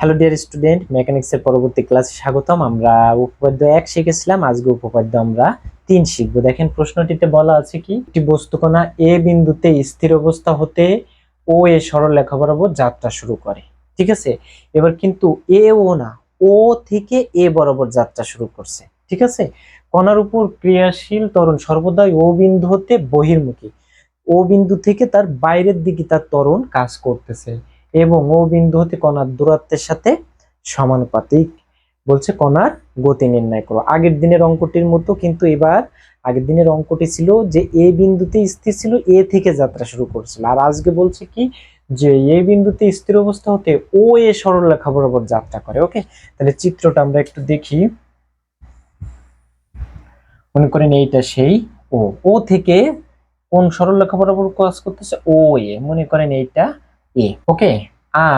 Hello dear student, মেকানিক্সের পরবর্তী ক্লাসে স্বাগতম। আমরা উপপাদ্য 1 শিখেছিলাম, আজকে উপপাদ্য আমরা 3 শিখবো। দেখেন প্রশ্নটিতে বলা আছে কি, একটি বস্তুকণা এ বিন্দুতে স্থির অবস্থা হতে ও এ সরলরেখা বরাবর যাত্রা শুরু করে। ঠিক আছে, এবার কিন্তু এ ও না, ও থেকে এ বরাবর যাত্রা শুরু করছে। ঠিক আছে, কণার উপর ক্রিয়াশীল ত্বরণ সর্বদাই ও বিন্দু হতে বহির্মুখী, ও বিন্দু থেকে তার বাইরের দিকে তার ত্বরণ কাজ করতেছে এবং ও বিন্দু হতে কণার দূরত্বের সাথে সমানুপাতিক। বলছে কণার গতি নির্ণয় করো। আগের দিনের অঙ্কটির মতো কিন্তু এবার আগের দিনের অঙ্কটি ছিল যে এ বিন্দুতে স্থির ছিল, এ থেকে যাত্রা শুরু করছিল, আর আজকে বলছে কি যে এ বিন্দুতে স্থির অবস্থা হতে ও এ সরলরেখা বরাবর যাত্রা করে। ওকে, তাহলে চিত্রটা আমরা একটু দেখি। মনে করেন এইটা সেই ও, ও থেকে কোন সরলরেখা বরাবর কাজ করতেছে, ও এ, মনে করেন এইটা এ। ওকে,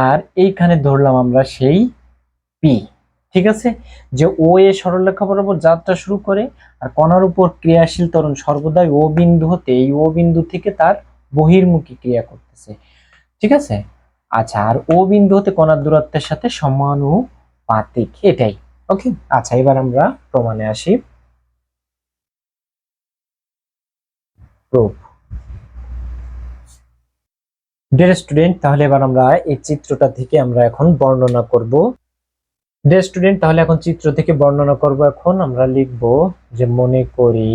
আর এইখানে ধরলাম আমরা সেই পি। ঠিক আছে, যে ও এ সরলরেখা বরাবর যাত্রা শুরু করে আর কণার উপর ক্রিয়াশীল ত্বরণ সর্বদাই ও বিন্দু হতে এই ও বিন্দু থেকে তার বহির্মুখী ক্রিয়া করতেছে। ঠিক আছে, আচ্ছা, আর ও বিন্দু হতে কণার দূরত্বের সাথে সমানুপাতিক, এটাই। ওকে, আচ্ছা, এবার আমরা প্রমাণে আসি। প্রুফ। ডিয়ার স্টুডেন্ট, তাহলে এবার আমরা এই চিত্রটা থেকে আমরা এখন বর্ণনা করব। ডিয়ার স্টুডেন্ট, তাহলে এখন চিত্র থেকে বর্ণনা করব। এখন আমরা লিখব যে মনে করি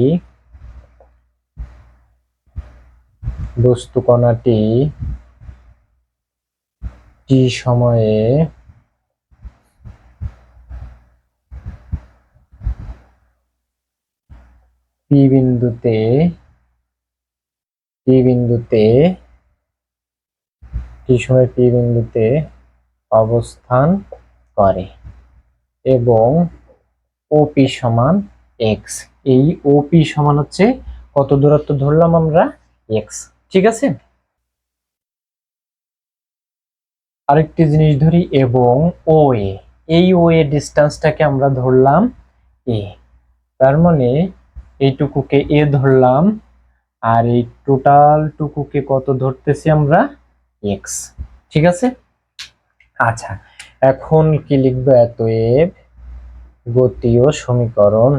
বস্তু কণাটি টি সময়ে পি বিন্দুতে টি সময়ে পি বিন্দুতে অবস্থান করে এবং ওপি সমান এক্স। এই ওপি সমান হচ্ছে কত দূরত্ব ধরলাম আমরা, এক্স। ঠিক আছে, আরেকটি জিনিস ধরি, এবং ও এ, এই ও এ ডিস্টেন্সটাকে আমরা ধরলাম এ, তার মানে এইটুকুকে এ ধরলাম আর এই টোটাল টুকুকে কত ধরতেছি আমরা, এক্স। ঠিক আছে, আচ্ছা, এখন কি লিখবো, অতএব গতীয় সমীকরণ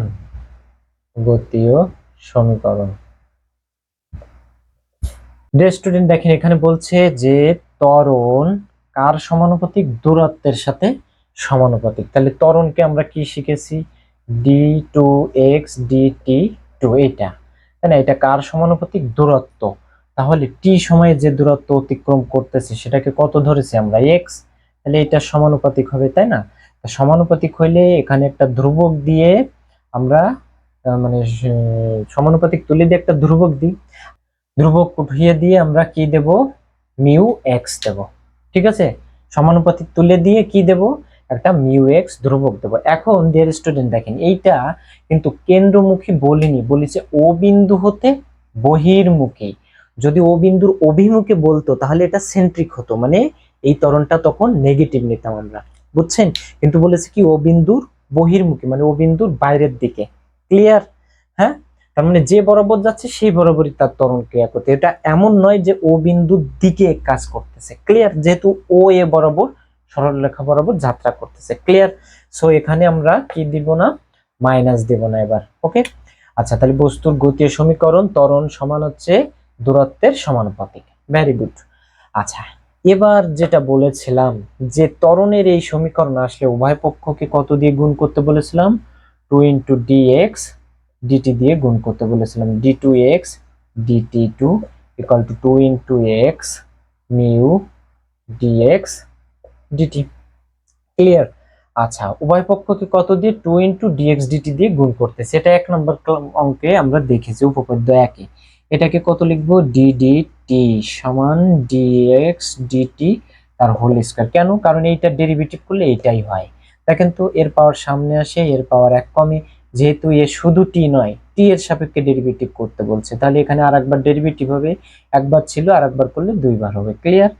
ডিয়ার স্টুডেন্ট, দেখেন এখানে বলছে যে ত্বরণ কার সমানুপাতিক, দূরত্বের সাথে সমানুপাতিক। তাহলে ত্বরণকে আমরা কি শিখেছি, d two x dt two, এটা তাই না, এটা কার সমানুপাতিক, দূরত্ব। তাহলে টি সময়ে যে দূরত্ব অতিক্রম করতেছে সেটাকে কত ধরেছি আমরা, এক্স। তাহলে এটা সমানুপাতিক হবে, তাই না। সমানুপাতিক হইলে এখানে একটা ধ্রুবক দিয়ে আমরা মানে সমানুপাতিক তুলে দিয়ে একটা ধ্রুবক দিই, ধ্রুবক উঠিয়ে দিয়ে আমরা কি দেব, মিউ এক্স দেব। ঠিক আছে, সমানুপাতিক তুলে দিয়ে কি দেব, একটা মিউ এক্স ধ্রুবক দেব। এখন ডিয়ার স্টুডেন্ট দেখেন, এইটা কিন্তু কেন্দ্রমুখী বলিনি, বলেছে ও বিন্দু হতে বহির্মুখী। যদি ও বিন্দুর অভিমুখে বলতো তাহলে এটা সেন্ট্রিক হতো, মানে এই ত্বরণটা তখন নেগেটিভ নিতাম আমরা, বুঝছেন। কিন্তু বলেছে কি ও বিন্দুর বহির্মুখী, মানে ও বিন্দুর বাইরের দিকে। ক্লিয়ার? হ্যাঁ, তার মানে যে বরাবর যাচ্ছে সেই বরাবরই তার ত্বরণ ক্রিয়া করতে। এটা এমন নয় যে ও বিন্দুর দিকে কাজ করতেছে। ক্লিয়ার? যেহেতু ও এ বরাবর সরলরেখা বরাবর যাত্রা করতেছে। ক্লিয়ার? সো এখানে আমরা কি দিব না, মাইনাস দেব না এবার। ওকে, আচ্ছা, তাহলে বস্তুর গতীয় সমীকরণ ত্বরণ সমান হচ্ছে দূরত্বের সমানুপাতিক। Very good. আচ্ছা, এবার যেটা বলেছিলাম যে ত্বরণের এই সমীকরণ আসলে উভয় পক্ষকে কত দিয়ে গুণ করতে বলেছিলাম, 2 × dx dt দিয়ে গুণ করতে বলেছিলাম। d2x dt2 equal to 2 × x mu dx dt। Clear? আচ্ছা, উভয় পক্ষকে কত দিয়ে, 2 × dx dt দিয়ে গুণ করতে, সেটা 1 নম্বর অঙ্কে আমরা দেখেছি উপপাদ্য 1 এ। এটাকে কত লিখবো, ddt সমান dx dt তার হোল স্কয়ার। কেন? কারণ এইটা ডেরিভেটিভ করলে এইটাই হয়। দেখেন তো, এর পাওয়ার সামনে আসে, এর পাওয়ার 1 কমে, যেহেতু এ শুধু টি নয়, টি এর সাপেক্ষে ডেরিভেটিভ করতে বলছে, তাহলে এখানে আরেকবার ডেরিভেটিভ হবে, একবার ছিল আরেকবার করলে দুইবার হবে। ক্লিয়ার?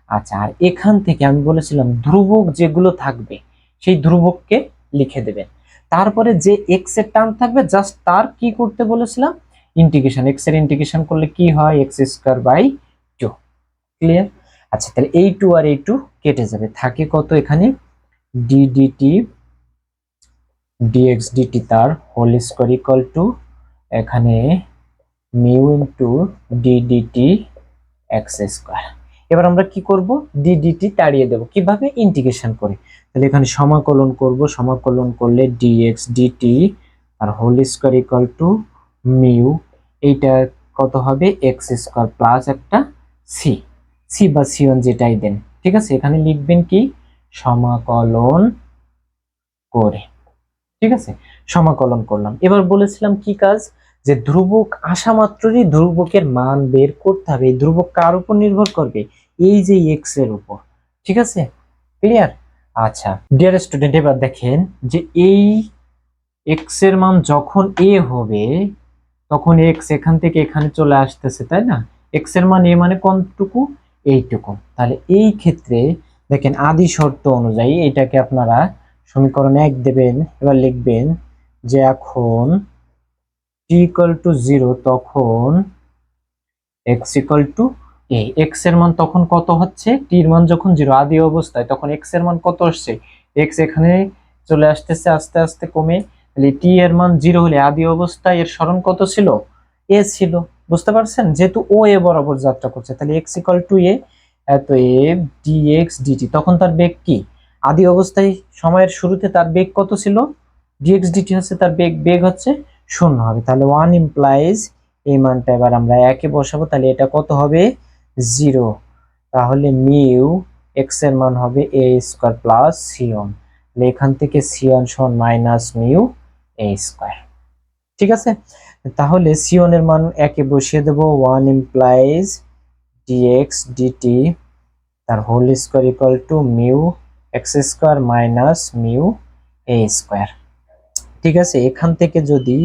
আচ্ছা, আর এখান থেকে আমি বলেছিলাম ধ্রুবক যেগুলো থাকবে সেই ধ্রুবককে লিখে দেবেন, তারপরে যে এক্স এর টার্ম থাকবে জাস্ট তার কি করতে বলেছিলাম, ইন্টিগ্রেশন। এক্স এর ইন্টিগ্রেশন করলে কি হয়, x²/2। ক্লিয়ার? আচ্ছা, তাহলে এই 2 আর এই 2 কেটে যাবে, থাকে কত এখানে, ডি ডিটি ডিএক্স ডিটি তার হোল স্কোয়ার ইকুয়াল টু এখানে mu into d dt x square. এবার আমরা কি করব, ডি ডিটি তাড়িয়ে দেব কিভাবে, ইন্টিগ্রেশন করে। তাহলে এখানে সমাকলন করব, সমাকলন করলে ডিএক্স ডিটি আর whole square equal to mu, এইটা কত হবে এক্স স্কোয়ার প্লাস একটা সি, সি বা সিওন যেটাই দেন, ঠিক আছে। এখানে লিখবেন কি সমাকলন করে, ঠিক আছে, সমাকলন করলাম। এবার বলেছিলাম কি কাজ, যে ধ্রুবক আসা মাত্রই ধ্রুবকের মান বের করতে হবে। এই ধ্রুবক কার উপর নির্ভর করবে, এই যে এক্স এর উপর, ঠিক আছে, ক্লিয়ার। আচ্ছা ডিয়ার স্টুডেন্ট, এবার দেখেন যে এই এক্স এর মান যখন এ হবে তখন এক্স এখান থেকে এখানে চলে আসতেছে, তাই না। এক্স এর মান এ মানে কোনটুকু, এইটুকু। তাহলে এই ক্ষেত্রে দেখেন আদি শর্ত অনুযায়ী এটাকে আপনারা সমীকরণ 1 দেবেন। এবার লিখবেন যে এখন t ইকুয়াল টু 0 তখন x equal to a, x এর মান তখন কত হচ্ছে, t এর মান যখন 0 আদি অবস্থায় তখন x এর মান কত আসছে, x এখানে চলে আসতেছে আস্তে আস্তে কমে। তাহলে t এর মান 0 হলে আদি অবস্থায় এর সরণ কত ছিল, a ছিল। বুঝতে পারছেন, যেহেতু ও এ বরাবর যাত্রা করছে তাহলে x ইকুয়াল টু a, এত a dx dt, তখন তার বেগ কি, আদি অবস্থায় সময়ের শুরুতে তার বেগ কত ছিল, dx dt হচ্ছে তার বেগ, বেগ হচ্ছে 0 হবে। তাহলে 1 ইমপ্লাইজ, এই মানটা এবার আমরা একে বসাবো, তাহলে এটা কত হবে 0। তাহলে মিউ এক্স এর মান হবে এ স্কোয়ার প্লাস সিওন, এখান থেকে সিওন সমান মাইনাস মিউ এ স্কোয়ার, ঠিক আছে। তাহলে সিওন এর মান একে বসিয়ে দেব, 1 ইমপ্লাইজ ডিএক্স ডিটি তার whole square equal to mu x square minus mu a square, ঠিক আছে। এখান থেকে যদি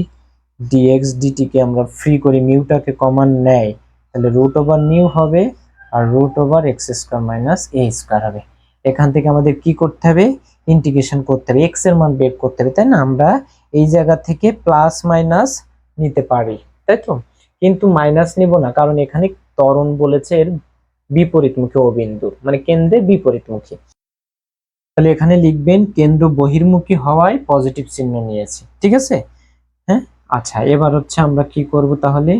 dx dt কে আমরা ফ্রি করি, মিউটাকে কমন নেয়, তাহলে রুট ওভার মিউ হবে আর root over x square minus a square হবে। এখান থেকে আমাদের কি করতে হবে, ইন্টিগ্রেশন করতে হবে, এক্স এর মান বের করতে হবে, তাই না। আমরা এই জায়গা থেকে প্লাস মাইনাস নিতে পারি, তাই তো, কিন্তু মাইনাস নিব না, কারণ এখানে ত্বরণ বলেছে এর বিপরীতমুখী অবিন্দুর, মানে কেন্দ্রের বিপরীতমুখী। তাহলে এখানে লিখবেন কেন্দ্র বহির্মুখী হওয়ায় পজিটিভ চিহ্ন নিয়েছি, ঠিক আছে, হ্যাঁ। আচ্ছা এবার হচ্ছে আমরা কি করব, তাহলে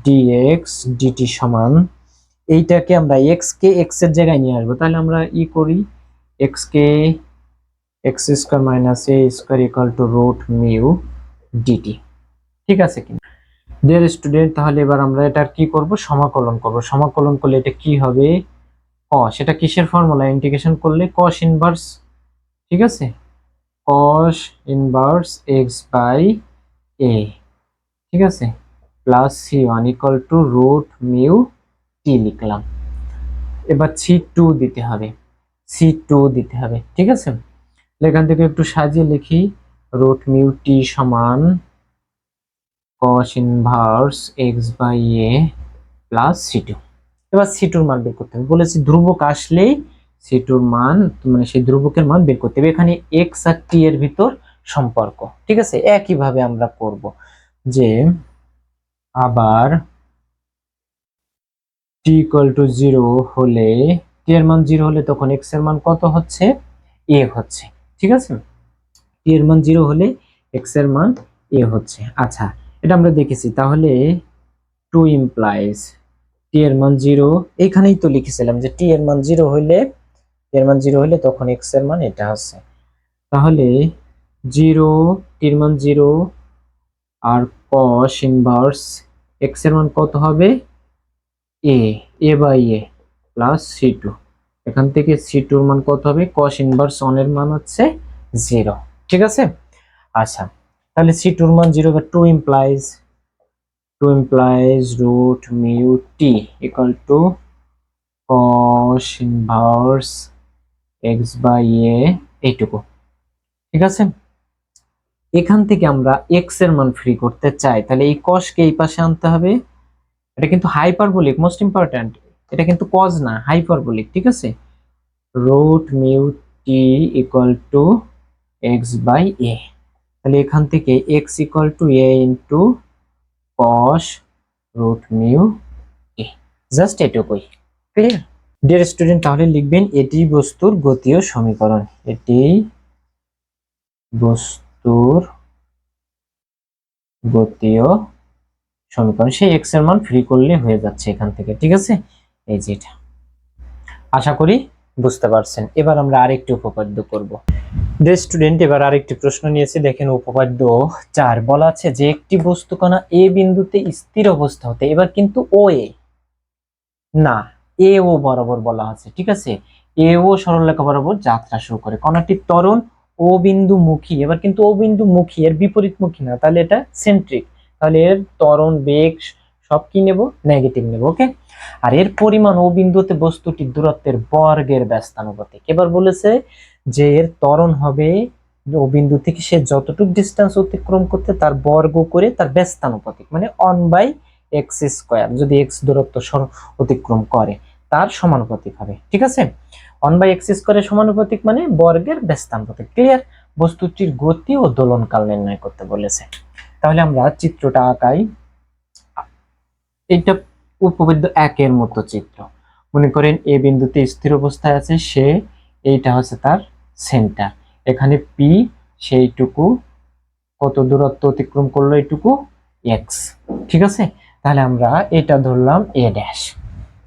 dx dt সমান, এইটাকে আমরা x কে x এর জায়গায় নিয়ে আসবো, তাহলে আমরা ই করি x কে x square minus a square equal to root mu dt, ঠিক আছে কি ডিয়ার স্টুডেন্ট। তাহলে এবার আমরা এটার কি করব, সমাকলন করব। সমাকলন করলে এটা কি হবে, cos, এটা কিসের ফর্মুলা, ইন্টিগ্রেশন করলে cos ইনভার্স, ঠিক আছে, cos inverse x by a, ঠিক আছে, plus c one equal to root mu t লিখলাম। এবার সি টু দিতে হবে, সি টু দিতে হবে, ঠিক আছে। এখান থেকে একটু সাজিয়ে লিখি, রুট মিউ টি সমান cos inverse x by a plus c two. এবার সি টুর মান বের করতে হবে, বলেছি ধ্রুবক আসলেই সি টুর মান, মানে সেই ধ্রুবকের মান বের করতে হবে। এখানে এক্স আর টি এর ভিতর সম্পর্ক, ঠিক আছে, একইভাবে আমরা করব যে আবার t ইকুয়াল টু 0 হলে, t এর মান 0 হলে তখন x এর মান কত হচ্ছে, a হচ্ছে, ঠিক আছে। t এর মান 0 হলে x এর মান a হচ্ছে। আচ্ছা এটা আমরা দেখেছি, তাহলে 2 ইমপ্লাইজ t এর মান 0, এখানেই তো লিখেছিলাম যে t এর মান 0 হলে, তখন x এর মান এটা আছে। তাহলে 0, t এর মান 0 আর cos ইনভার্স x এর মান কত হবে, a by a plus c two. এখান থেকে সি টুর মান কত হবে, cos ইনভার্স 1 এর মান হচ্ছে 0, ঠিক আছে। আচ্ছা তাহলে সি টুর মান 0, বা 2 implies root mu t equal to cos inverse x by a, এইটুকু, ঠিক আছে। এখান থেকে আমরা x এর মান ফ্রি করতে চাই, তাহলে এই cos কে এই পাশে আনতে হবে। এটা কিন্তু হাইপারবোলিক, মোস্ট ইম্পর্ট্যান্ট, এটা কিন্তু cos না, হাইপারবোলিক, ঠিক আছে। Root mu t equal to x by a, তাহলে এখান থেকে x equal to a into cos root mu a, just এটুকুই, ক্লিয়ার। ডিয়ার স্টুডেন্ট, তাহলে লিখবেন এটি বস্তুর গতীয় সমীকরণ। এটি বস্তুর গতীয় সমীকরণ। সেই এক্স এর মান ফ্রি করলে হয়ে যাচ্ছে এখান থেকে, ঠিক আছে? এই যে এটা, আশা করি বুঝতে পারছেন। এবার আমরা আরেকটি উপপাদ্য করব। ডিয়ার স্টুডেন্ট, এবার আরেকটি প্রশ্ন নিয়েছি, দেখেন উপপাদ্য 4 বলা আছে যে একটি বস্তুকণা এ বিন্দুতে স্থির অবস্থা হতে, এবার কিন্তু ও এ না, এ ও বরাবর বলা আছে, ঠিক আছে? এ ও সরলরেখা বরাবর যাত্রা শুরু করে, কণাটি ত্বরণ ও বিন্দু মুখী, এবার কিন্তু ও বিন্দু মুখী, এর বিপরীত মুখী না, তাহলে এটা সেন্ট্রিক, তাহলে এর ত্বরণ বেগ সব কি নেব, নেগেটিভ নেব, ওকে? আর এর পরিমাণ ও বিন্দুতে বস্তুটির দূরত্বের বর্গের ব্যস্তানুপাতিক। এবার বলেছে যে এর ত্বরণ হবে ও বিন্দু থেকে সে যতটুকু ডিস্টেন্স অতিক্রম করতে তার বর্গ করে তার ব্যস্তানুপাতিক, মানে 1/x², যদি x দূরত্ব অতিক্রম করে তার সমানুপাতিক হবে, ঠিক আছে? 1/x² এর সমানুপাতিক মানে বর্গের ব্যস্তানুপাতিক। ক্লিয়ার? বস্তুটির গতি ও দোলনকাল নির্ণয় করতে বলেছে। তাহলে আমরা চিত্রটা আঁকাই। এটা উপপাদ্য 1 এর মতো চিত্র। মনে করেন এ বিন্দুতে স্থির অবস্থায় আছে সে, এইটা হচ্ছে তার সেন্টার, এখানে পি সেইটুকু কত দূরত্ব অতিক্রম করলো, এইটুকু এক্স, ঠিক আছে? তাহলে আমরা এটা ধরলাম এ ড্যাশ।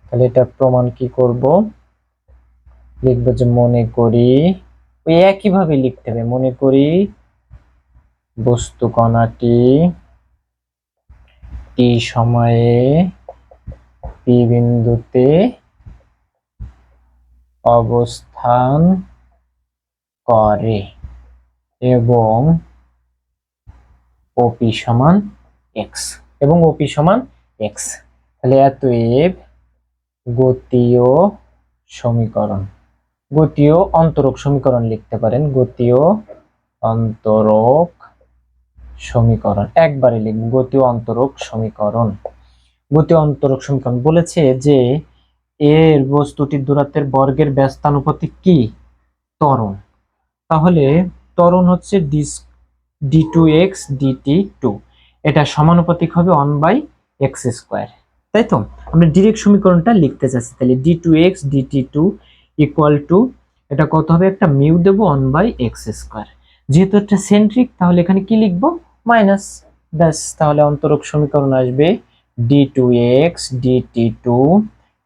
তাহলে এটা প্রমাণ কি করব, লিখবো যে মনে করি, ওই একই ভাবে লিখতে হবে, মনে করি বস্তু কণাটি টি সময়ে পি বিন্দুতে অবস্থান করে এবং ওপি সমান এক্স, এবং ওপি সমান এক্স। তাহলে অতএব গতীয় সমীকরণ, গতীয় অন্তরক সমীকরণ লিখতে পারেন, গতীয় অন্তরক সমীকরণ, একবারে লিখব গতীয় অন্তরক সমীকরণ। গতীয় অন্তরক সমীকরণ বলেছে যে এর বস্তুটির দূরত্বের বর্গের ব্যস্তানুপাতিক কি, ত্বরণ। তাহলে ত্বরণ হচ্ছে d2x dt2, এটা সমানুপাতিক হবে 1/x², তাই তো? আমরা ডিরেক্ট সমীকরণটা লিখতে চাচ্ছি, তাহলে d2x dt2 ইকুয়াল টু, এটা কত হবে, একটা মিউ দেব 1/x², যেহেতু এটা সেন্ট্রিক তাহলে এখানে কি লিখব, মাইনাস, ব্যাস। তাহলে অন্তরক সমীকরণ আসবে d2x dt2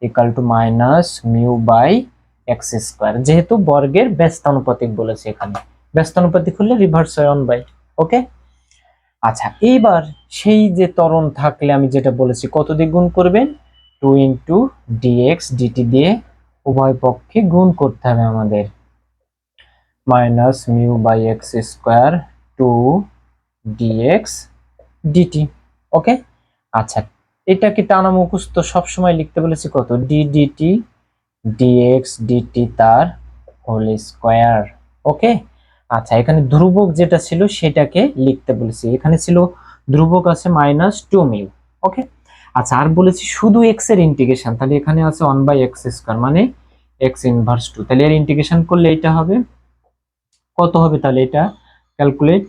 equal to minus mu by x², যেহেতু বর্গের ব্যস্তানুপাতিক বলেছে, এখানে ব্যস্তানুপাতিক হলে রিভার্স হয় 1/, ওকে? আচ্ছা, এইবার সেই যে ত্বরণ থাকলে আমি যেটা বলেছি কত দিয়ে গুণ করবেন, 2 ইন্টু dx dt দিয়ে উভয় পক্ষে গুণ করতে হবে আমাদের, minus mu by x², 2 dx dt, okay? আচ্ছা, এটাকে টানা মুখস্থ সবসময় লিখতে বলেছি কত, d dt dx dt তার হোল স্কয়ার, ওকে? আচ্ছা, এখানে ধ্রুবক যেটা ছিল সেটাকে লিখতে বলেছি, এখানে ছিল ধ্রুবক আছে -2 মিউ, ওকে? আচ্ছা, আর বলেছি শুধু x এর ইন্টিগ্রেশন, তাহলে এখানে আছে 1/x², মানে x ইনভার্স 2, তাহলে এর ইন্টিগ্রেশন করলে এটা হবে কত হবে, তাহলে এটা ক্যালকুলেট,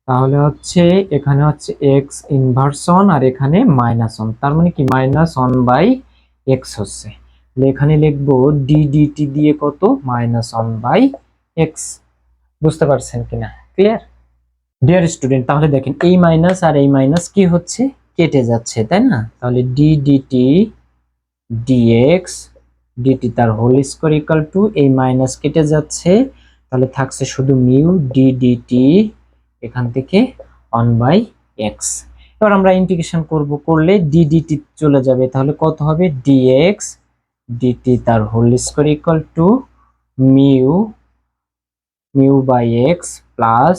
তাহলে হচ্ছে এখানে হচ্ছে x ইনভার্স 1 আর এখানে -1, তার মানে কি -1/x হচ্ছে, এখানে লিখবো d dt দিয়ে কত, -1/x। বুঝতে পারছেন কিনা? ক্লিয়ার? ডিয়ার স্টুডেন্ট, তাহলে দেখেন এই মাইনাস আর এই মাইনাস কি হচ্ছে, কেটে যাচ্ছে, তাই না? তাহলে d dt dx dt তার হোল স্কয়ার ইকুয়াল টু, এই মাইনাস কেটে যাচ্ছে, তাহলে থাকছে শুধু মিউ d dt, এখান থেকে 1/x। এবার আমরা ইন্টিগ্রেশন করব, করলে d dt চলে যাবে, তাহলে কত হবে, dx dt তার whole square equal to mu by x plus,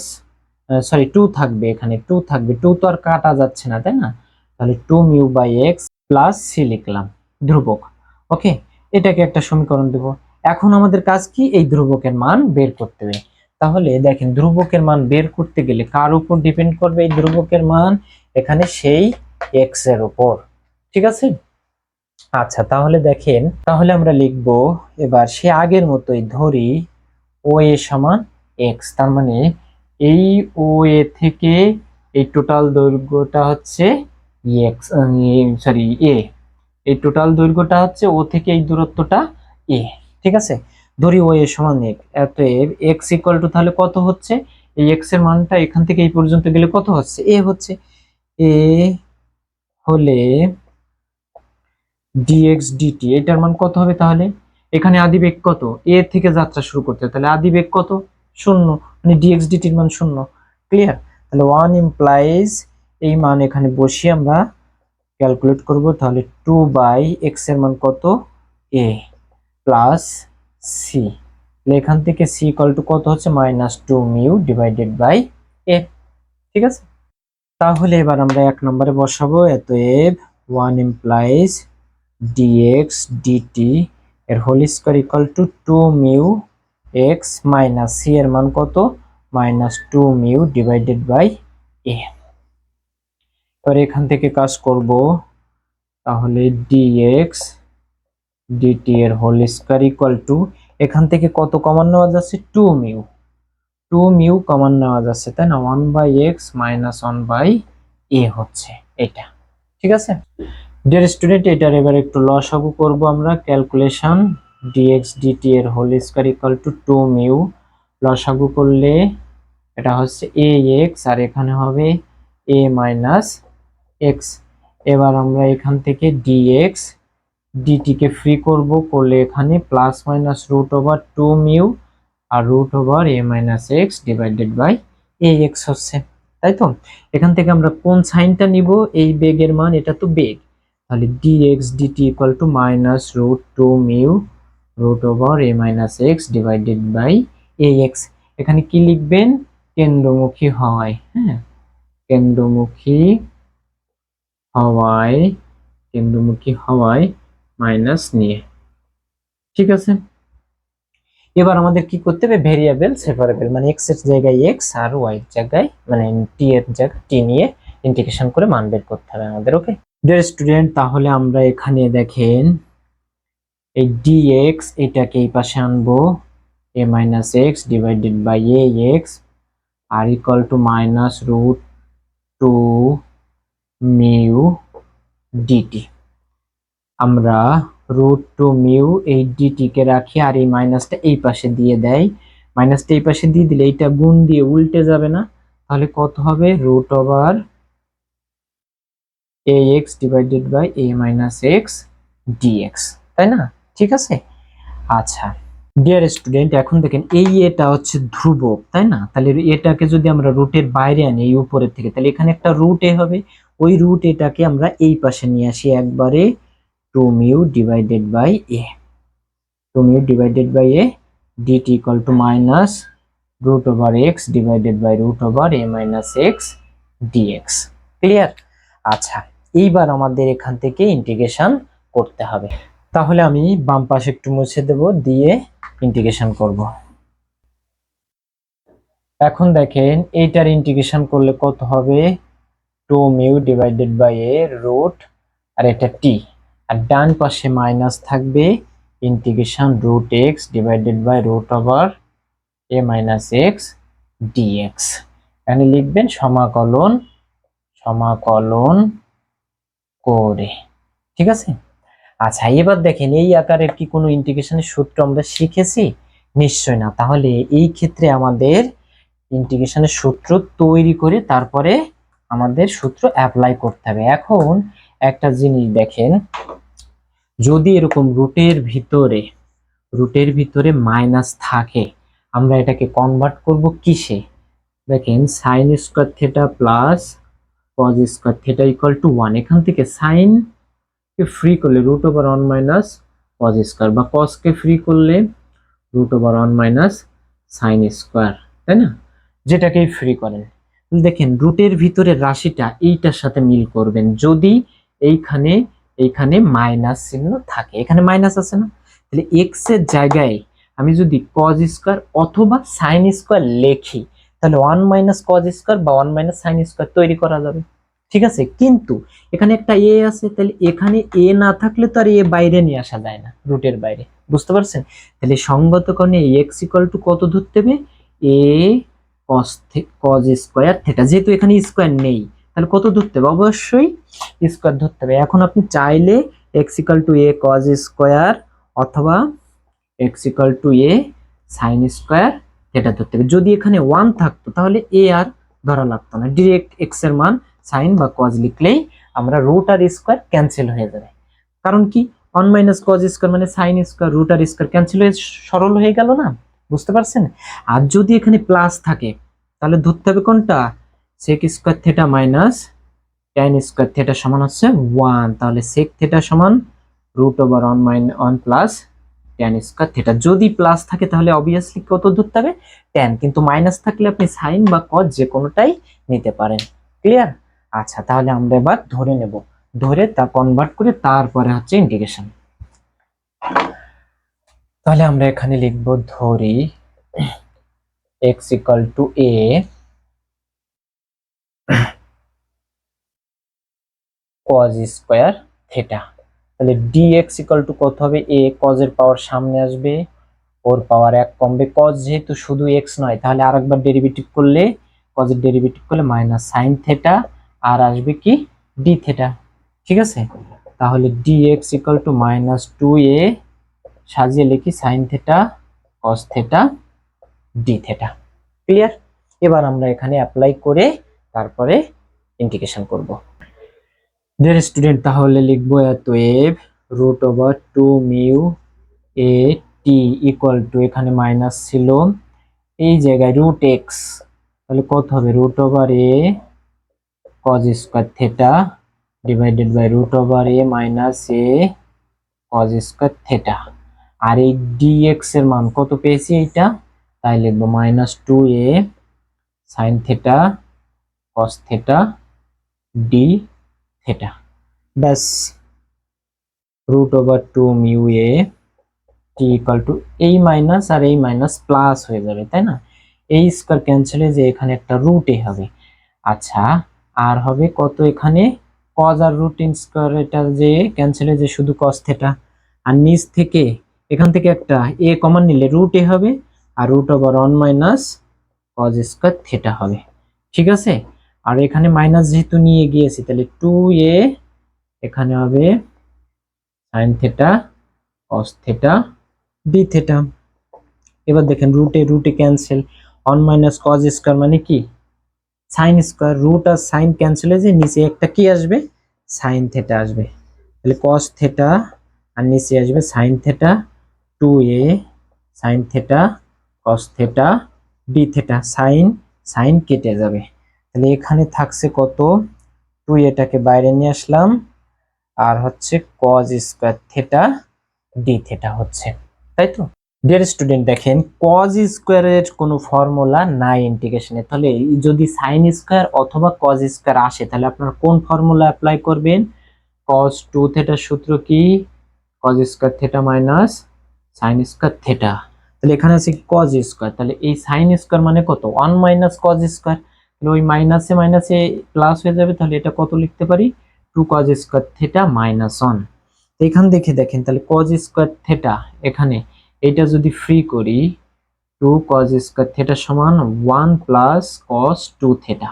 sorry 2 থাকবে, এখানে 2 থাকবে, 2 তো আর কাটা যাচ্ছে না, তাই না? তাহলে 2 mu by x plus c লিখলাম, ধ্রুবক, ওকে? এটাকে একটা সমীকরণ দেব। এখন আমাদের কাজ কি, এই ধ্রুবকের মান বের করতে হবে। তাহলে দেখেন ধ্রুবকের মান বের করতে গেলে কার উপর ডিপেন্ড করবে এই ধ্রুবকের মান, এখানে সেই এক্স এর উপর, ঠিক আছে? আচ্ছা, তাহলে দেখেন, তাহলে আমরা লিখব এবার সে আগের মতোই ধরি ও এ সমান এক্স, তার মানে এই ও এ থেকে এই টোটাল দৈর্ঘ্যটা হচ্ছে এক্স, সরি এ, এই টোটাল দৈর্ঘ্যটা হচ্ছে ও থেকে এই দূরত্বটা এ। ঠিক আছে, ধরি ও এ সমান এক, অতএব এক্স ইকুয়াল টু তাহলে কত হচ্ছে, এই এক্স এর মানটা এখান থেকে এই পর্যন্ত গেলে কত হচ্ছে, এ হচ্ছে। এ হলে ডিএক্স ডিটি এটার মান কত হবে তাহলে, এখানে আদি বেগ কত, এ থেকে যাত্রা শুরু করতে হবে, তাহলে আদি বেগ কত, শূন্য, মানে ডিএক্স ডিটির মান শূন্য। ক্লিয়ার, তাহলে ওয়ান ইমপ্লাইজ এই মান এখানে বসিয়ে আমরা ক্যালকুলেট করব, তাহলে 2/x এর মান কত, a প্লাস সি, এখান থেকে সি ইকুয়াল টু কত হচ্ছে -2 মিউ ডিভাইডেড বাই a। ঠিক আছে, তাহলে এবার আমরা এক নম্বরে বসাবো, অতএব 1 ইমপ্লাইজ dx dt এর whole square equal to 2 mu x minus c এর মান কত -2 মিউ ডিভাইডেড বাই a। এবার এখান থেকে কাজ করব, তাহলে dx dt এর হোল স্কয়ার ইকুয়াল টু, এখান থেকে কত কমন নেওয়া যাচ্ছে, 2 মিউ, 2 মিউ কমন নেওয়া যাচ্ছে, তাই না, 1/x মাইনাস 1/a হচ্ছে এটা। ঠিক আছে ডিয়ার স্টুডেন্ট, এটার এবার একটু লসাগু করব আমরা, ক্যালকুলেশন dx dt এর whole square equal to 2 mu, লসাগু করলে এটা হচ্ছে ax আর এখানে হবে a মাইনাস x। এবার আমরা এখান থেকে dx dt কে ফ্রি করব, করলে এখানে plus minus root over 2 mu আর root over a minus x divided by ax হচ্ছে, তাই তো। এখান থেকে আমরা কোন সাইনটা নিব, এই বেগের মান, এটা তো বেগ, তাহলে dx dt equal to minus root 2 mu root over a minus x divided by ax। এখানে কি লিখবেন, কেন্দ্রমুখী হওয়ায়, হ্যাঁ, কেন্দ্রমুখী হওয়ায়, কেন্দ্রমুখী হওয়ায় মাইনাস নিয়ে। ঠিক আছে, এবার আমাদের কি করতে হবে, ভেরিয়েবল সেপারেবল, মানে x এর জায়গায় x আর y এর জায়গায়, মানে t এর জায়গায় t নিয়ে ইন্টিগ্রেশন করে মান বের করতে হবে আমাদের। ওকে ডিয়ার স্টুডেন্ট, তাহলে আমরা এখানে দেখেন এই dx এটাকে এই পাশে আনবো, a minus x divided by ax আর equal to minus root 2 mu dt। আমরা রুট 2 মিউ এই ডিটি কে রাখি আর এই মাইনাসটা এই পাশে দিয়ে দেয়, মাইনাসটা এই পাশে দিয়ে দিলে এটা গুণ দিয়ে উল্টে যাবে না, তাহলে কত হবে root over ax divided by a minus x dx, তাই না। ঠিক আছে, আচ্ছা ডিয়ার স্টুডেন্ট, এখন দেখেন এই এটা হচ্ছে ধ্রুবক, তাই না, তাহলে এটাকে যদি আমরা রুটের বাইরে আনি এই উপরের থেকে, তাহলে এখানে একটা রুট এ হবে, ওই রুট এটাকে আমরা এই পাশে নিয়ে আসি একবারে, 2 mu divided by a, 2 mu divided by a dt equal to minus root over x divided by root over a minus x dx। Clear, আচ্ছা এইবার আমাদের এখান থেকে ইন্টিগ্রেশন করতে হবে, তাহলে আমি বাম পাশে একটু মুছে দেব, দিয়ে ইন্টিগ্রেশন করব। এখন দেখেন এইটার ইন্টিগ্রেশন করলে কত হবে, 2 mu divided by a root আর এটা t, আর ডান পাশে মাইনাস থাকবে integration root x divided by root over a minus x dx। এখানে লিখবেন সমাকলন, সমাকলন করে। ঠিক আছে, আচ্ছা এবার দেখেন এই আকারের কি কোনো ইন্টিগ্রেশনের সূত্র আমরা শিখেছি, নিশ্চয় না, তাহলে এই ক্ষেত্রে আমাদের ইন্টিগ্রেশনের সূত্র তৈরি করে তারপরে আমাদের সূত্র অ্যাপ্লাই করতে হবে। এখন একটা জিনিস দেখেন, যদি এরকম রুটের ভিতরে মাইনাস থাকে, আমরা এটাকে কনভার্ট করব কিসে, দেখেন sine square theta plus cos square theta equal to 1, এখান থেকে সাইন কে ফ্রি করলে root over 1 minus cos square, বা কজ কে ফ্রি করলে root over 1 minus sine square, তাই না, যেটাকেই ফ্রি করেন। দেখেন রুটের ভিতরে রাশিটা এইটার সাথে মিল করবেন, যদি এইখানে এইখানে মাইনাস চিহ্ন থাকে, এখানে মাইনাস আছে না, তাহলে এক্স এর জায়গায় আমি যদি কজ স্কয়ার অথবা সাইন স্কয়ার লিখি, তাহলে 1 মাইনাস কজ স্কয়ার বা 1 মাইনাস সাইন স্কয়ার তৈরি করা যাবে। ঠিক আছে, কিন্তু এখানে একটা এ আছে, তাহলে এখানে এ না থাকলে তো আর এ বাইরে নিয়ে আসা যায় না, রুটের বাইরে, বুঝতে পারছেন। তাহলে সঙ্গত কারণে এক্স ইকুয়াল টু কত ধরতে হবে, এ কজ স্কয়ার থিটা, যেহেতু এখানে স্কয়ার নেই তাহলে কত ধরতে হবে, অবশ্যই স্কয়ার ধরতে হবে। এখন আপনি চাইলে x equal to a cos square অথবা x equal to a sine square theta ধরতে হবে। যদি এখানে 1 থাকতো তাহলে এ আর ধরা লাগতো না, ডিরেক্ট এক্স এর মান সাইন বা কজ লিখলেই আমরা রুট আর স্কোয়ার ক্যান্সেল হয়ে যাবে। কারণ কি 1 মাইনাস কজ স্কোয়ার মানে সাইন স্কোয়ার, রুট আর স্কোয়ার ক্যান্সেল হয়ে সরল হয়ে গেল না, বুঝতে পারছেন? আর যদি এখানে প্লাস থাকে তাহলে ধরতে হবে কোনটা, sec square theta minus tan square theta সমান হচ্ছে 1, তাহলে সেক থিটা সমান root over 1 plus tan square theta. যদি প্লাস থাকে তাহলে অবভিয়াসলি কত ধরতে হবে, ট্যান, কিন্তু মাইনাস থাকলে আপনি সাইন বা কজ যে কোনোটাই নিতে পারেন। ক্লিয়ার? আচ্ছা, তাহলে আমরা এবার ধরে নেব, ধরে তা কনভার্ট করে তারপরে হচ্ছে ইন্টিগ্রেশন। তাহলে আমরা এখানে লিখব ধরি x equal to a cos square theta. তাহলে dx ইকুয়াল টু কত হবে, a cos এর পাওয়ার সামনে আসবে, ওর পাওয়ার 1 কমবে, cos যেহেতু শুধু x নয় তাহলে আরেকবার ডেরিভেটিভ করলে cos এর ডেরিভেটিভ করলে মাইনাস sin থিটা আর আসবে কি d থিটা। ঠিক আছে, তাহলে dx equal to minus 2a সাজিয়ে লিখি sin theta cos theta d theta. Clear? এবার আমরা এখানে অ্যাপ্লাই করে তারপরে ইন্টিগ্রেশন করব। ডিয়ার স্টুডেন্ট, তাহলে লিখবো অতএব root over 2 mu a t equal to, এখানে মাইনাস ছিল এই জায়গায় রুট এক্স, তাহলে কত হবে root over a cos square theta divided by root over a minus a cos square theta. আর এই ডিএক্স এর মান কত পেয়েছি এইটা, তাই লিখবো minus 2a sine theta cos theta d theta. ব্যাস, root over 2 mu a t equal to এই মাইনাস আর এই মাইনাস প্লাস হয়ে যাবে, তাই না? এই স্কয়ার ক্যান্সেল হয়ে যে এখানে একটা রুট এ হবে। আচ্ছা, আর হবে কত এখানে কজ আর রুট ইন স্কয়ার, এটা যে ক্যান্সেল হয়ে যে শুধু কস থিটা, আর নিচ থেকে এখান থেকে একটা এ কমন নিলে রুট এ হবে, আর root over 1 minus cos square theta হবে। ঠিক আছে, আর এখানে মাইনাস যেহেতু নিয়ে গিয়েছি তাহলে 2a এখানে হবে sign theta cos theta d theta. এবার দেখেন রুটে রুটে ক্যান্সেল, 1 মাইনাস কজ স্কয়ার মানে কি সাইন স্কয়ার, রুট আর সাইন ক্যান্সেল হয়ে যে নিচে একটা কি আসবে সাইন থিটা আসবে, তাহলে কস থিটা আর নিচে আসবে sine theta 2a sine theta cos theta d theta. Sine sine কেটে যাবে, তাহলে এখানে থাকছে কত 2 এটাকে বাইরে নিয়ে আসলাম, আর হচ্ছে cause square theta d theta হচ্ছে, তাই তো? ডিয়ার স্টুডেন্ট, দেখেন কজ স্কয়ারের কোনো ফর্মুলা নাই ইন্টিগ্রেশনে, তাহলে যদি সাইন স্কয়ার অথবা কজ স্কয়ার আসে তাহলে আপনারা কোন ফর্মুলা অ্যাপ্লাই করবেন, কজ 2 থিটার সূত্র কি cause square theta minus sine square theta. তাহলে এখানে আছে কজ স্কয়ার, তাহলে এই সাইন স্কয়ার মানে কত 1 মাইনাস কজ স্কয়ার, তাহলে ওই মাইনাসে মাইনাসে প্লাস হয়ে যাবে, তাহলে এটা কত লিখতে পারি 2 কজ স্কয়ার থিটা মাইনাস 1। এখান দেখে দেখেন তাহলে কজ স্কয়ার থিটা এখানে এটা যদি ফ্রি করি 2 cos স্কয়ার থিটা সমান 1 প্লাস cos 2 থিটা,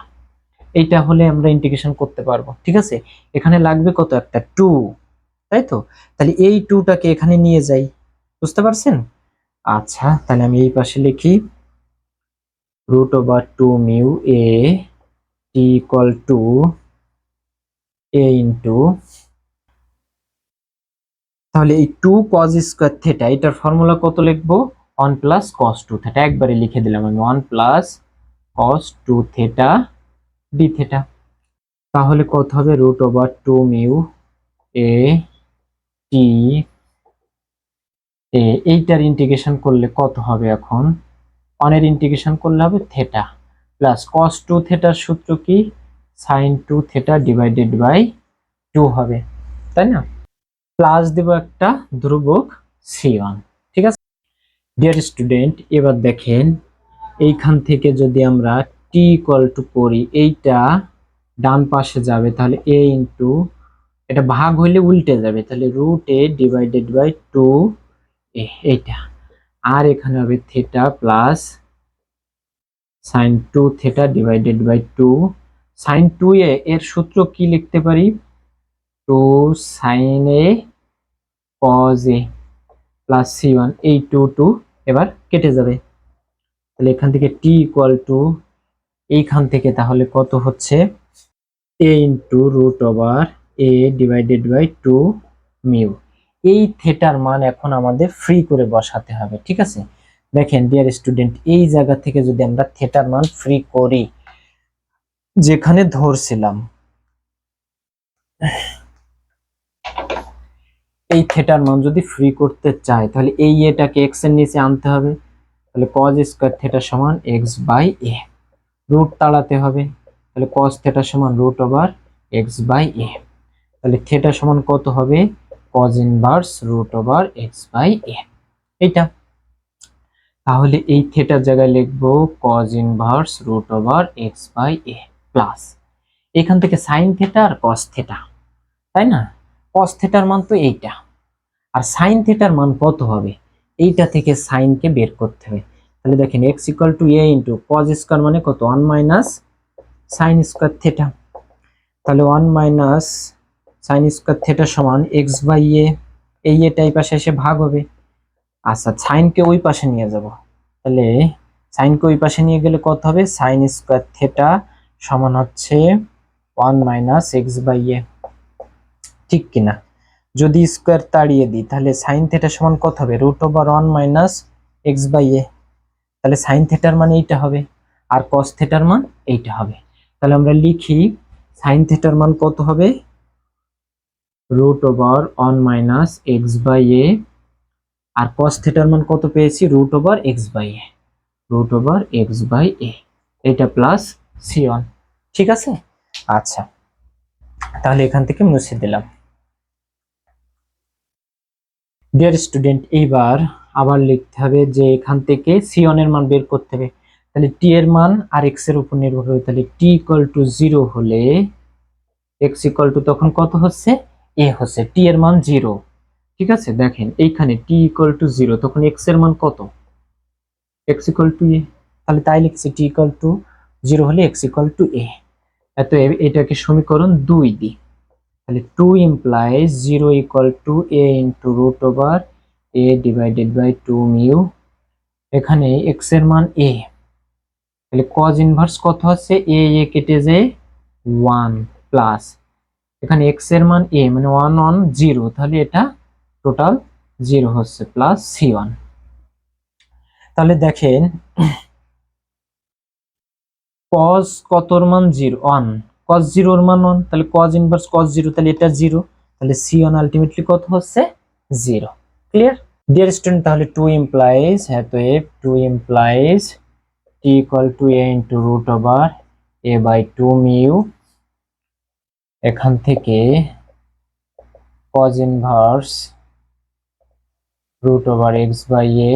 এইটা হলে আমরা ইন্টিগ্রেশন করতে পারবো। ঠিক আছে, এখানে লাগবে কত একটা 2, তাই তো? তাহলে এই 2টাকে এখানে নিয়ে যাই, বুঝতে পারছেন? আচ্ছা, তাহলে আমি এই পাশে লিখি root over 2 mu a t equal to a into, তাহলে এই 2 cos স্কয়ার থিটা এটার ফর্মুলা কত লিখবো 1 প্লাস cos 2 থিটা, একবারে লিখে দিলাম আমি 1 plus cos 2 theta d theta. তাহলে কত হবে রুট ওভার 2 মিউ এ টি এ, এইটার ইন্টিগ্রেশন করলে কত হবে, এখন 1 এর ইন্টিগ্রেশন করলে হবে থিটা প্লাস cos 2 থিটার সূত্র কি sin 2 থিটা ডিভাইডেড বাই 2 হবে, তাই না? প্লাস দেব একটা ধ্রুবক c1। ঠিক আছে ডিয়ার স্টুডেন্ট, এবার দেখেন এইখান থেকে যদি আমরা t ইকুয়াল টু করি, এইটা ডান পাশে যাবে, তাহলে a ইন্টু এটা ভাগ হইলে উল্টে যাবে, তাহলে root a divided by 2 a এইটা, আর এখানে হবে theta plus sine 2 theta divided by 2 sine 2 a এর সূত্র কি লিখতে পারি 2 sine a cos a plus c1, এই 2 এবার কেটে যাবে। তাহলে এখান থেকে t ইকুয়াল টু এইখান থেকে তাহলে কত হচ্ছে a into root over a divided by 2 mu. এই থেটার মান এখন আমাদের ফ্রি করে বসাতে হবে, ঠিক আছে। দেখেন ডিয়ার স্টুডেন্ট, এই জায়গা থেকে যদি আমরা থেটার মান ফ্রি করি, যেখানে ধরছিলাম এই থেটার মান যদি ফ্রি করতে চাই, তাহলে এই এটাকে x এর নিচে আনতে হবে। তাহলে cos স্কয়ার থেটা সমান x বাই a, রুট তাড়াতে হবে। তাহলে cos থেটা সমান root over x by a। তাহলে থেটা সমান কত হবে, cos inverse root over x by a। এইটা তাহলে এই থেটার জায়গায় লিখবো cos inverse root over x by a plus এখান থেকে sin থেটা আর cos থেটা, তাই না। cos থেটার মান তো এইটা, আর sin থেটার মান কত হবে, এইটা থেকে sin কে বের করতে হবে। তাহলে দেখেন x equal to a into cos square মানে কত 1 মাইনাস sin স্কয়ার থেটা। তাহলে 1 মাইনাস sin স্কয়ার থেটা সমান x বাই a। এই এটা এই পাশে এসে ভাগ হবে। আচ্ছা sin কে ওই পাশে নিয়ে যাব, তাহলে sin কে ওই পাশে নিয়ে গেলে কত হবে, sin স্কয়ার থেটা সমান হচ্ছে 1 মাইনাস x বাই a, ঠিক কিনা। যদি স্কয়ার তাড়িয়ে দিই তাহলে sin থেটা সমান কত হবে, root over 1 minus x by a। তাহলে sin থেটার মান এইটা হবে, আর cos থেটার মান এইটা হবে। তাহলে আমরা লিখি sin থেটার মান কত হবে, root over 1 minus x by a, আর cos থেটার মান কত পেয়েছি, root over x by a, root over x by a, এটা প্লাস c1, ঠিক আছে। আচ্ছা তাহলে এখান থেকে মুছে দিলাম। ডিয়ার স্টুডেন্ট, এইবার আবার লিখতে হবে যে এখান থেকে c1 এর মান বের করতে হবে। তাহলে t এর মান আর x এর উপর নির্ভর করে, তাহলে t ইকুয়াল টু 0 হলে x ইকুয়াল টু তখন কত হচ্ছে, a হচ্ছে, t এর মান 0, ঠিক আছে। দেখেন এইখানে t ইকুয়াল টু 0, তখন x এর মান কত, x ইকুয়াল টু a। তাহলে তাই লিখছি t ইকুয়াল টু 0 হলে x ইকুয়াল টু a। এত এটাকে সমীকরণ 2 দিই, তাহলে 2 implies 0 equal to a into root over a divided by 2 mu। এখানে x এর মান a, তাহলে cos ইনভার্স কত হচ্ছে, a কেটে যায় 1 প্লাস এখানে x এর মান a মানে 1 1 0, তাহলে এটা টোটাল 0 হচ্ছে প্লাস c1। তাহলে দেখেন cos কতর মান 0 1, cos 0 এর মান 1, তাহলে cos ইনভার্স cos 0, তাহলে এটা 0, তাহলে c1 আলটিমেটলি কত হচ্ছে 0। ক্লিয়ার ডিয়ার স্টুডেন্ট, তাহলে 2 implies, হ্যাঁ তো 2 implies t equal to a into root over a by 2 mu। এখান থেকে cos inverse root over x by a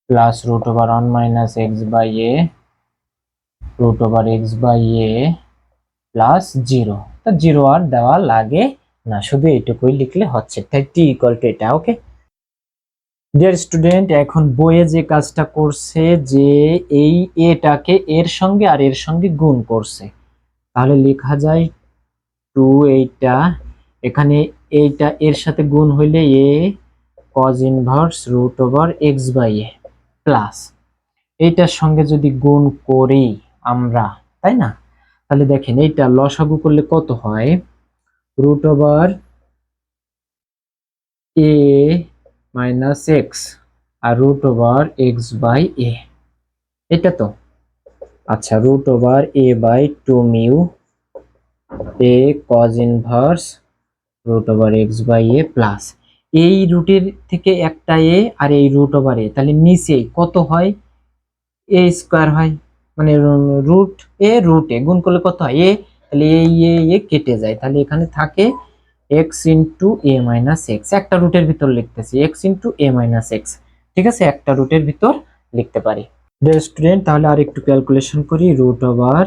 plus root over 1 minus x by a root over x by a plus 0। তো 0 আর দেওয়া লাগে না, শুধু এইটুকুই লিখলে হচ্ছে, তাই t equal to এটা। ওকে ডিয়ার স্টুডেন্ট, এখন বইয়ে যে কাজটা করছে যে এই এটাকে এর সঙ্গে আর এর সঙ্গে গুণ করছে, তাহলে লেখা যায় 2 এইটা এখানে এইটা এর সাথে গুণ হইলে a cos inverse root over x by a plus এইটার সঙ্গে যদি গুণ করি আমরা, তাই না। তাহলে দেখেন এইটা লসাগু করলে কত হয়, root over a minus x আর root over x by a, এটা তো। আচ্ছা root over a by 2 mu a cos inverse root over x by a plus এই রুটের থেকে একটা a আর এই রুট ওভার a, তাহলে নিচে কত হয়, a স্কয়ার হয়, মানে রুট এ গুণ করলে কত হয় a, তাহলে এ কেটে যায়, তাহলে এখানে থাকে x into a minus x, একটা রুটের ভিতর লিখতেছি x into a minus x, ঠিক আছে, একটা রুটের ভিতর লিখতে পারি। ডিয়ার স্টুডেন্ট, তাহলে আর একটু ক্যালকুলেশন করি, root over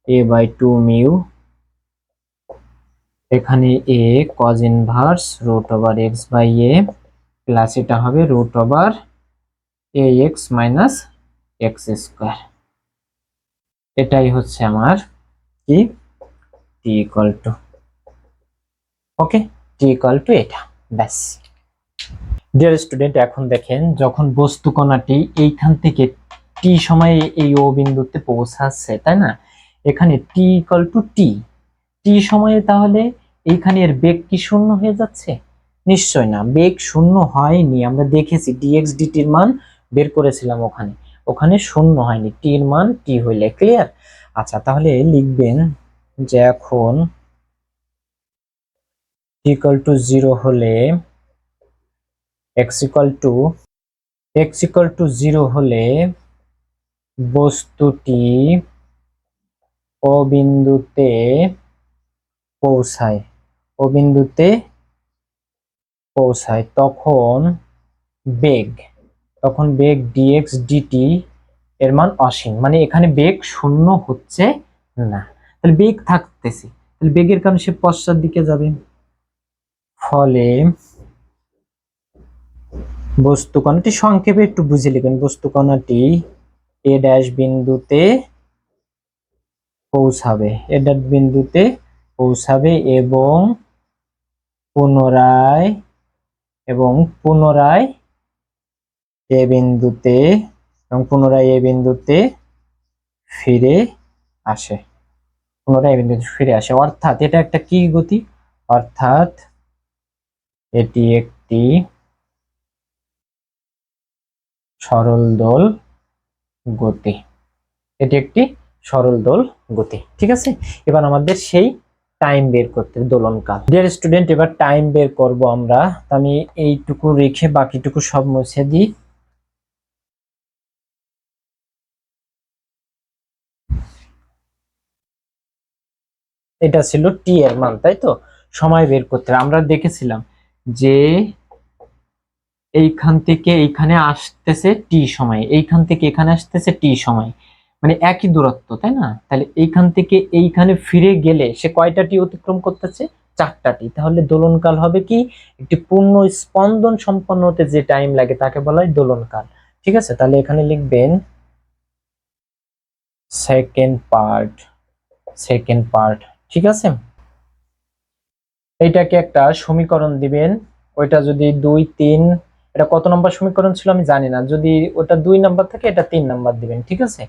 a by 2 mu এখানে a cos inverse root over x by a plus এটা হবে root over ax minus x square. এটাই হচ্ছে আমার কি t equal to, okay t equal to এটা, ব্যাস। ডিয়ার স্টুডেন্ট, এখন দেখেন যখন বস্তু কণাটি এইখান থেকে টি সময়ে এই ও বিন্দুতে পৌঁছাচ্ছে, তাই না? এখানে টি ইকুয়াল টু টি টি সময়ে, তাহলে এইখানে এর বেগ কি শূন্য হয়ে যাচ্ছে? নিশ্চয় না, বেগ শূন্য হয়নি। আমরা দেখেছি ডিএক্স ডিটির মান বের করেছিলাম, ওখানে ওখানে শূন্য হয়নি, টি এর মান টি হইলে। ক্লিয়ার? আচ্ছা, তাহলে লিখবেন যে এখন ইকুয়াল টু 0 হলে x ইকুয়াল টু 0 হলে বস্তুটি ও বিন্দুতে পৌঁছায়, তখন বেগ dx dt এর মান অসীম, মানে এখানে বেগ শূন্য হচ্ছে না, তাহলে বেগ থাকতেছে, তাহলে বেগের কারণে সে পশ্চাৎ দিকে যাবে। ফলে বস্তু কণাটি, সংক্ষেপে একটু বুঝে লিখবেন, বস্তু কণাটি এ ড্যাশ বিন্দুতে পৌঁছাবে এবং পুনরায় এ বিন্দুতে ফিরে আসে, অর্থাৎ এটা একটা কি গতি? অর্থাৎ এটি একটি সরল দোল গতি। ঠিক আছে, এবার আমাদের সেই টাইম বের করতে, দোলনকাল। ডিয়ার স্টুডেন্ট, এবার টাইম বের করব আমরা। আমি এইটুকু রেখে বাকিটুকু সব মুছে দিই। এটা ছিল টি এর মান, তাই তো? সময় বের করতে আমরা দেখেছিলাম যে এইখান থেকে এইখানে আসতেছে টি সময়, এইখান থেকে এখানে আসতেছে টি সময়, মানে একই দূরত্ব, তাই না? তাহলে এইখান থেকে এইখানে ফিরে গেলে সে কয়টা টি অতিক্রম করতেছে? 4টা টি। তাহলে দোলনকাল হবে কি? একটি পূর্ণ স্পন্দন সম্পন্ন হতে যে টাইম লাগে তাকে বলা হয় দোলনকাল। ঠিক আছে, তাহলে এখানে লিখবেন সেকেন্ড পার্ট। ঠিক আছে, এইটাকে একটা সমীকরণ দিবেন। ওইটা যদি 2, 3, এটা কত নম্বর সমীকরণ ছিল আমি জানি না, যদি ওটা 2 নাম্বার থাকে এটা 3 নাম্বার দিবেন। ঠিক আছে,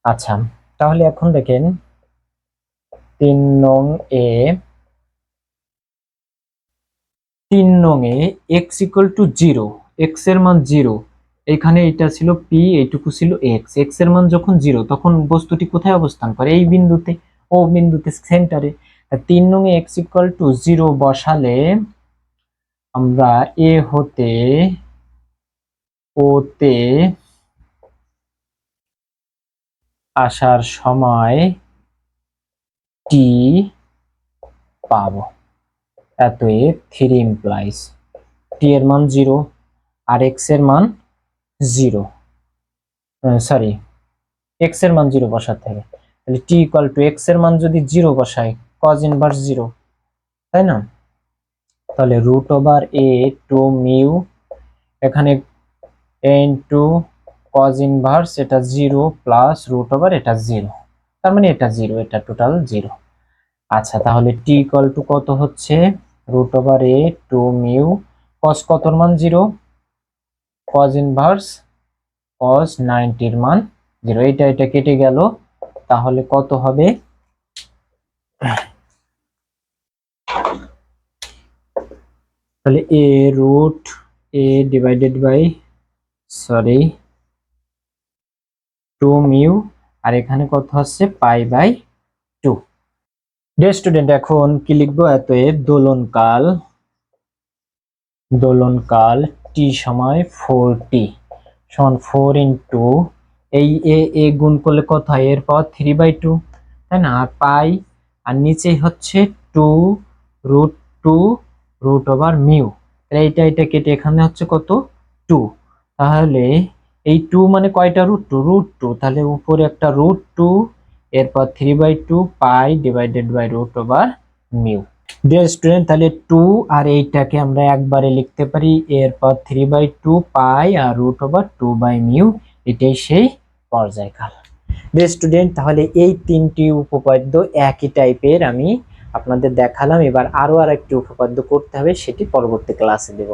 আচ্ছা, তাহলে এখন দেখেন 3 নং এ x ইকুয়াল টু 0, x এর মান 0, এখানে এটা ছিল p, এইটুকু ছিল x এর মান যখন 0 তখন বস্তুটি কোথায় অবস্থান করে? এই বিন্দুতে, ও বিন্দুতে, সেন্টারে। 3 নং এ x ইকুয়াল টু 0 বসালে আমরা এ হতে ওতে আসার সময় টি পাবো। অতএব 3 ইমপ্লাইজ টি এর মান 0 আর x এর মান 0, সরি, x এর মান 0 বসাতে হবে। তাহলে t ইকুয়াল টু x এর মান যদি 0 বসাই, cos ইনভার্স 0, তাই না? তাহলে √a টু মিউ, এখানে a ইনটু cos ইনভার্স, এটা 0 প্লাস এটা 0, তার মানে এটা 0, এটা টোটাল 0। আচ্ছা, তাহলে t ইকুয়াল টু কত হচ্ছে? √a টু মিউ, cos কতর মান 0, cos ইনভার্স cos 90 এর মান 0, এটা কেটে গেল, তাহলে কত হবে? তাহলে a ডিভাইডেড বাই 2 মিউ, আর এখানে কত হচ্ছে? π/2। ডিয়ার স্টুডেন্ট, এখন কি লিখবো? অতএব দোলনকাল t সময় 4t সমান 4 ইন্টু এই এ গুণ করলে কত হয়? এর পাওয়ার 3/2, তাই না? আর পাই, আর নিচে হচ্ছে 2√2 মিউ, এটা কেটে এখানে হচ্ছে কত? 2। তাহলে এই 2 মানে কয়টা √2? তাহলে উপরে একটা √2, এরপর 3/2 pi divided by mu. Dear student, তাহলে 2 আর এইটাকে আমরা একবারে লিখতে পারি, এরপর 3/2 পাই আর √2/মিউ, এটাই সেই পর্যায়কাল। ডিয়ার স্টুডেন্ট, তাহলে এই 3টি উপপাদ্য একই টাইপের আমি আপনাদের দেখালাম। এবার আরো আরেকটি উপপাদ্য করতে হবে, সেটি পরবর্তী ক্লাসে দেব।